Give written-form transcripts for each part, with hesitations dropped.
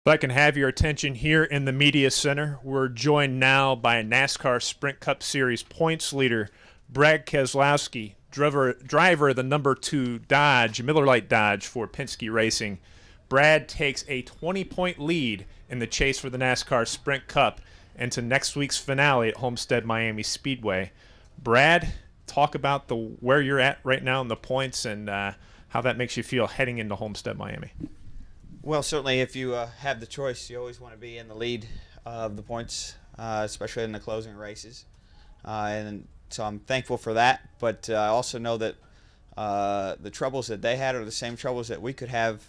If I can have your attention here in the Media Center, we're joined now by NASCAR Sprint Cup Series points leader Brad Keselowski, driver of the number 2 Dodge, Miller Lite Dodge for Penske Racing. Brad takes a 20-point lead in the chase for the NASCAR Sprint Cup into next week's finale at Homestead-Miami Speedway. Brad, talk about where you're at right now in the points and how that makes you feel heading into Homestead-Miami. Well, certainly if you have the choice, you always want to be in the lead of the points, especially in the closing races. And so I'm thankful for that, but I also know that the troubles that they had are the same troubles that we could have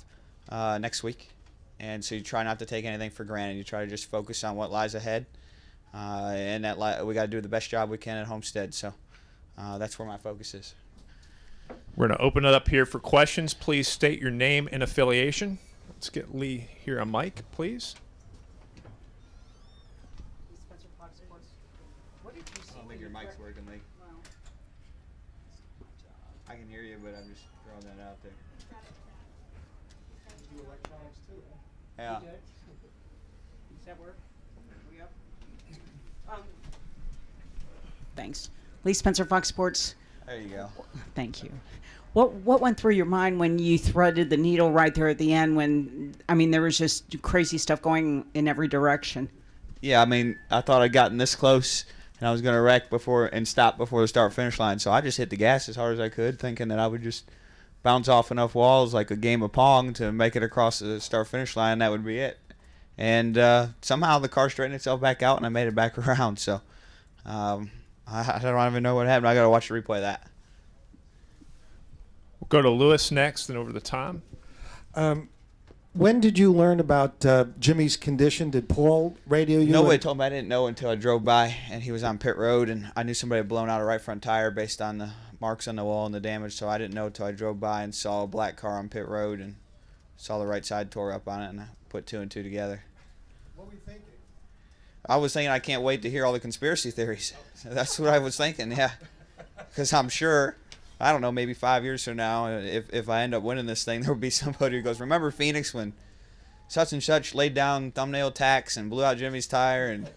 next week. And so you try not to take anything for granted. You try to just focus on what lies ahead. And we got to do the best job we can at Homestead. So that's where my focus is. We're going to open it up here for questions. Please state your name and affiliation. Let's get Lee here on mic, please. I don't think your mic's working, Lee. I can hear you, but I'm just throwing that out there. Do electronics too, huh? Yeah. Does that work? We up? Thanks. Lee Spencer, Fox Sports. There you go. Thank you. What went through your mind when you threaded the needle right there at the end when, I mean, there was just crazy stuff going in every direction? Yeah, I mean, I thought I'd gotten this close and I was going to wreck and stop before the start-finish line. So I just hit the gas as hard as I could, thinking that I would just bounce off enough walls like a game of Pong to make it across the start-finish line, and that would be it. And somehow the car straightened itself back out and I made it back around. So I don't even know what happened. I got to watch the replay of that. We'll go to Lewis next, then over to Tom. When did you learn about Jimmy's condition? Did Paul radio you? Nobody told me. I didn't know until I drove by and he was on pit road, and I knew somebody had blown out a right front tire based on the marks on the wall and the damage, so I didn't know until I drove by and saw a black car on pit road and saw the right side tore up on it, and I put 2 and 2 together. What were you thinking? I was thinking I can't wait to hear all the conspiracy theories. That's what I was thinking, yeah. Because I'm sure, I don't know, maybe 5 years from now, if I end up winning this thing, there will be somebody who goes, remember Phoenix when such and such laid down thumbnail tacks and blew out Jimmy's tire? And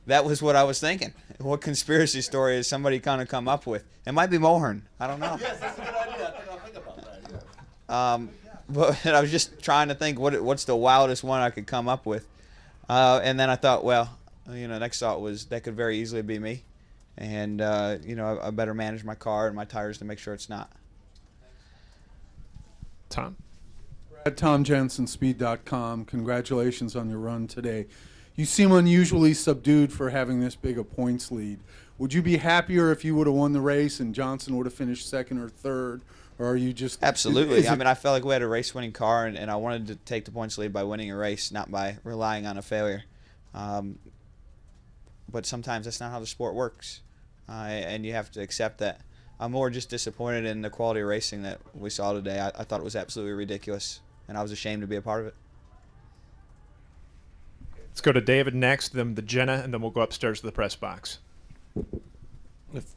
that was what I was thinking. What conspiracy story is somebody kind of come up with? It might be Mohern. I don't know. Yes, that's a good idea. I think I'll think about that. Yeah. But I was just trying to think what's the wildest one I could come up with. And then I thought, well, next thought was that could very easily be me. And, I better manage my car and my tires to make sure it's not. Tom? Tom Jensen, Speed.com. Congratulations on your run today. You seem unusually subdued for having this big a points lead. Would you be happier if you would have won the race and Johnson would have finished second or third? Or are you just... Absolutely. I mean, I felt like we had a race-winning car, and I wanted to take the points lead by winning a race, not by relying on a failure. But sometimes that's not how the sport works. And you have to accept that. I'm more just disappointed in the quality of racing that we saw today. I thought it was absolutely ridiculous, and I was ashamed to be a part of it. Let's go to David next, then to Jenna, and then we'll go upstairs to the press box.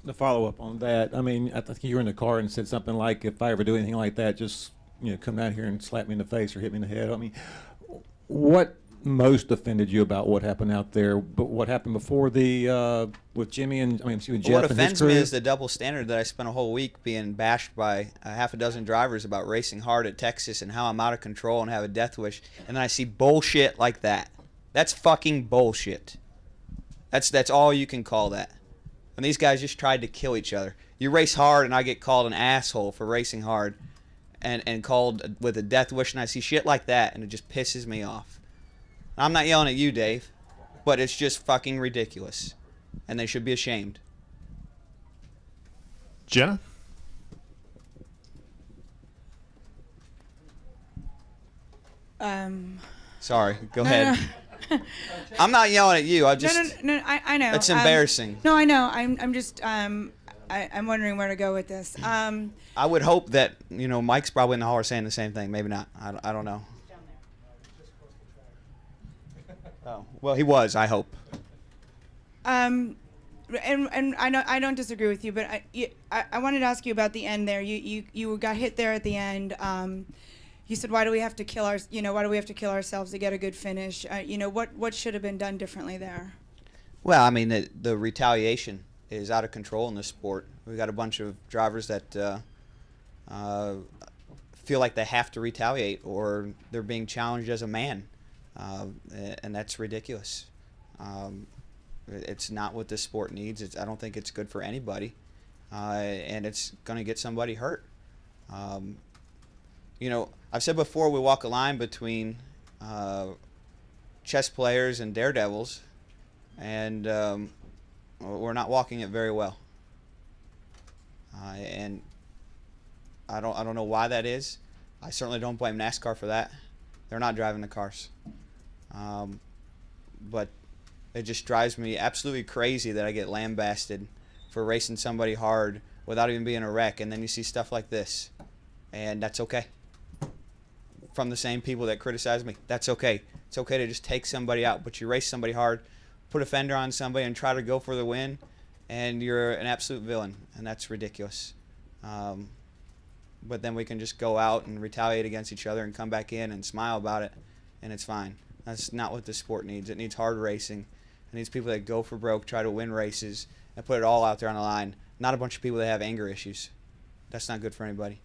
The follow-up on that, I mean, I think you were in the car and said something like, if I ever do anything like that, just come out here and slap me in the face or hit me in the head. I mean, what most offended you about what happened out there, but what happened before with Jimmy and with Jeff and his crew? What offends me is the double standard that I spent a whole week being bashed by a half a dozen drivers about racing hard at Texas and how I'm out of control and have a death wish, and then I see bullshit like that. That's fucking bullshit. That's all you can call that. And these guys just tried to kill each other. You race hard and I get called an asshole for racing hard and called with a death wish, and I see shit like that and it just pisses me off. I'm not yelling at you, Dave, but it's just fucking ridiculous. And they should be ashamed. Jenna? Sorry, go ahead. I'm not yelling at you. I just I know. It's embarrassing. No, I know. I'm just I'm wondering where to go with this. I would hope that Mike's probably in the hall saying the same thing. Maybe not. I don't know. Oh well, he was. I hope. And I don't disagree with you, but I wanted to ask you about the end there. You got hit there at the end. you said, why do we have to kill why do we have to kill ourselves to get a good finish? What should have been done differently there? Well, I mean, the retaliation is out of control in this sport. We've got a bunch of drivers that feel like they have to retaliate, or they're being challenged as a man, and that's ridiculous. It's not what this sport needs. I don't think it's good for anybody, and it's going to get somebody hurt. I've said before, we walk a line between chess players and daredevils, and we're not walking it very well. And I don't know why that is. I certainly don't blame NASCAR for that. They're not driving the cars. But it just drives me absolutely crazy that I get lambasted for racing somebody hard without even being a wreck, and then you see stuff like this, and that's okay. From the same people that criticize me, that's okay. It's okay to just take somebody out, but you race somebody hard, put a fender on somebody and try to go for the win, and you're an absolute villain, and that's ridiculous. But then we can just go out and retaliate against each other and come back in and smile about it, and it's fine. That's not what this sport needs. It needs hard racing. It needs people that go for broke, try to win races, and put it all out there on the line. Not a bunch of people that have anger issues. That's not good for anybody.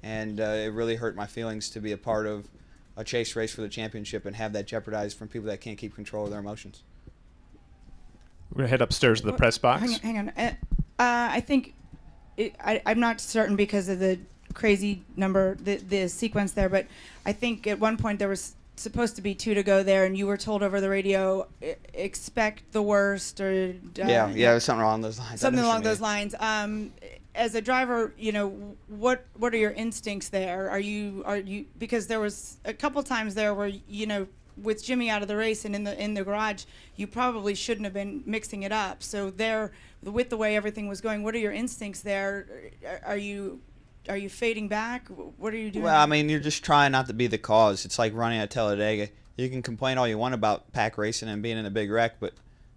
And it really hurt my feelings to be a part of a chase race for the championship and have that jeopardized from people that can't keep control of their emotions. We're going to head upstairs to the press box. Hang on. I think I'm not certain because of the crazy number, the sequence there, but I think at one point there was supposed to be 2 to go there, and you were told over the radio, expect the worst, or there's something along those lines. Something along those lines. As a driver, what are your instincts there? Are you because there was a couple times there where with Jimmy out of the race and in the garage, you probably shouldn't have been mixing it up. So there, with the way everything was going, what are your instincts there? Are you fading back? What are you doing? Well, I mean, you're just trying not to be the cause. It's like running at Talladega. You can complain all you want about pack racing and being in a big wreck, but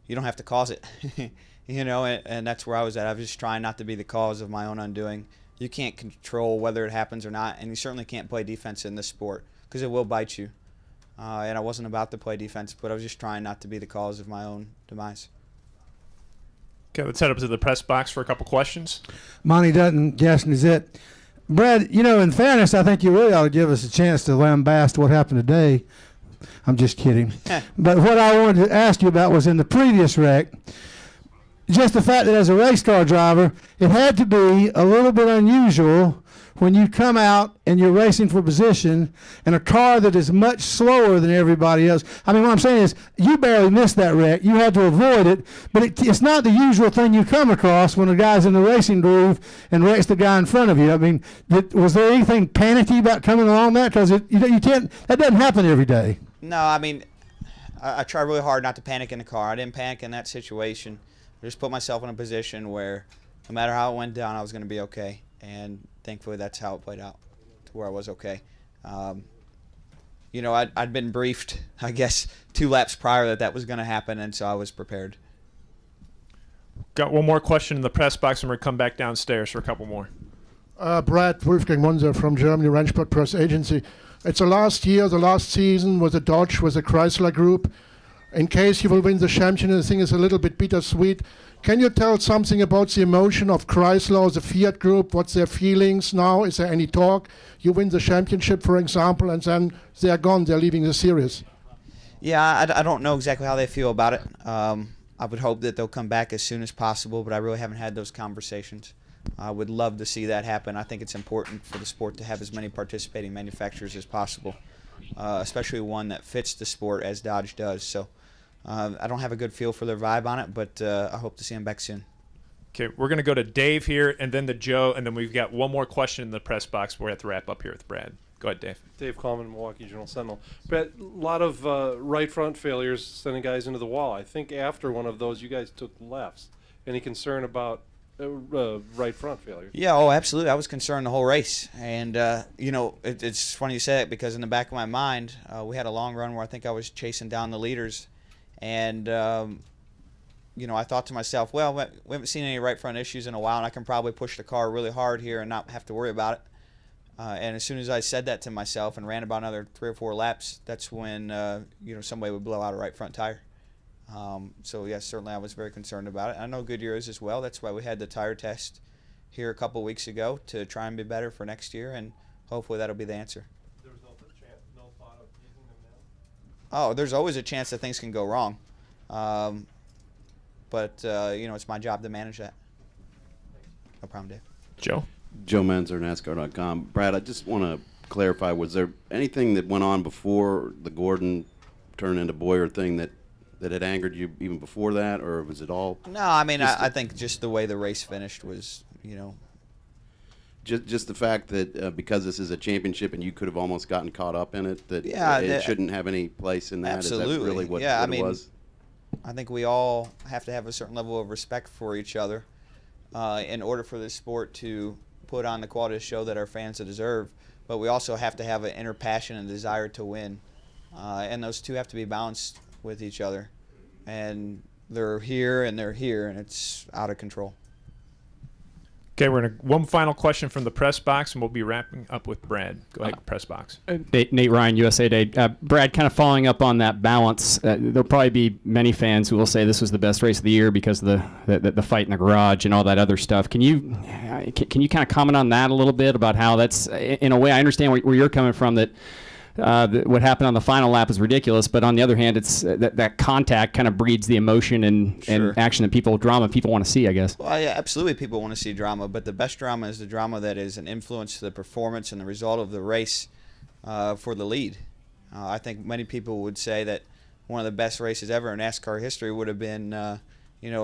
you don't have to cause it. And that's where I was at. I was just trying not to be the cause of my own undoing. You can't control whether it happens or not, and you certainly can't play defense in this sport because it will bite you. And I wasn't about to play defense, but I was just trying not to be the cause of my own demise. Okay, let's head up to the press box for a couple questions. Monty Dutton, Gaston Gazette. Brad, in fairness, I think you really ought to give us a chance to lambast what happened today. I'm just kidding. But what I wanted to ask you about was in the previous wreck, just the fact that as a race car driver, it had to be a little bit unusual when you come out and you're racing for position in a car that is much slower than everybody else. I mean, what I'm saying is you barely missed that wreck. You had to avoid it, but it's not the usual thing you come across when a guy's in the racing groove and wrecks the guy in front of you. I mean, was there anything panicky about coming along that? Because you can't. That doesn't happen every day. No, I mean, I try really hard not to panic in the car. I didn't panic in that situation. I just put myself in a position where no matter how it went down, I was going to be okay. And thankfully, that's how it played out, to where I was okay. I'd been briefed, I guess, 2 laps prior that was going to happen, and so I was prepared. Got one more question in the press box, and we're going to come back downstairs for a couple more. Brad Wolfgang Munzer from Germany, Rennsport Press Agency. It's the last year, the last season with the Dodge, with the Chrysler Group. In case you will win the championship, the thing is a little bit bittersweet. Can you tell something about the emotion of Chrysler, the Fiat Group? What's their feelings now? Is there any talk? You win the championship, for example, and then they're gone. They're leaving the series. Yeah, I don't know exactly how they feel about it. I would hope that they'll come back as soon as possible, but I really haven't had those conversations. I would love to see that happen. I think it's important for the sport to have as many participating manufacturers as possible, especially one that fits the sport as Dodge does. So I don't have a good feel for their vibe on it, but I hope to see them back soon. Okay, we're going to go to Dave here, and then to Joe, and then we've got one more question in the press box. We're going to have to wrap up here with Brad. Go ahead, Dave. Dave Coleman, Milwaukee Journal-Sentinel. Brad, a lot of right front failures sending guys into the wall. I think after one of those, you guys took lefts. Any concern about right front failure? Yeah, absolutely. I was concerned the whole race. And, it's funny you say it because in the back of my mind, we had a long run where I think I was chasing down the leaders. And, I thought to myself, well, we haven't seen any right front issues in a while, and I can probably push the car really hard here and not have to worry about it. And as soon as I said that to myself and ran about another 3 or 4 laps, that's when somebody would blow out a right front tire. So yes, certainly I was very concerned about it. I know Goodyear is as well. That's why we had the tire test here a couple weeks ago to try and be better for next year, and hopefully that'll be the answer. There was no thought of using them now? Oh, there's always a chance that things can go wrong, but it's my job to manage that. No problem, Dave. Joe? Joe Menzer, NASCAR.com. Brad, I just want to clarify, was there anything that went on before the Gordon turn into Boyer thing that had angered you even before that, or was it all? No, I mean, I think just the way the race finished was, Just the fact that because this is a championship and you could have almost gotten caught up in it, that it shouldn't have any place in that? Absolutely. Is that really what, yeah, what I mean, it was? I think we all have to have a certain level of respect for each other in order for this sport to put on the quality of show that our fans deserve. But we also have to have an inner passion and desire to win. And those two have to be balanced with each other. And they're here, and it's out of control. Okay, we're going to one final question from the press box, and we'll be wrapping up with Brad. Go ahead, press box. Nate Ryan, USA Today. Brad, kind of following up on that balance, there'll probably be many fans who will say this was the best race of the year because of the fight in the garage and all that other stuff. Can you kind of comment on that a little bit about how that's, in a way, I understand where you're coming from, that what happened on the final lap is ridiculous, but on the other hand, it's that contact kind of breeds the emotion and action that drama people want to see, I guess. Well, yeah, absolutely people want to see drama, but the best drama is the drama that is an influence to the performance and the result of the race for the lead. I think many people would say that one of the best races ever in NASCAR history would have been, a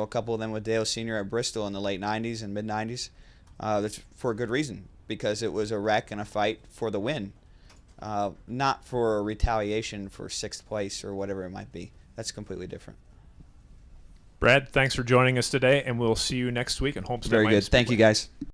couple of them with Dale Sr. at Bristol in the late 90s and mid-90s. That's for a good reason, because it was a wreck and a fight for the win. Not for a retaliation for 6th place or whatever it might be. That's completely different. Brad, thanks for joining us today, and we'll see you next week in Homestead-Miami Very good. Thank you, guys.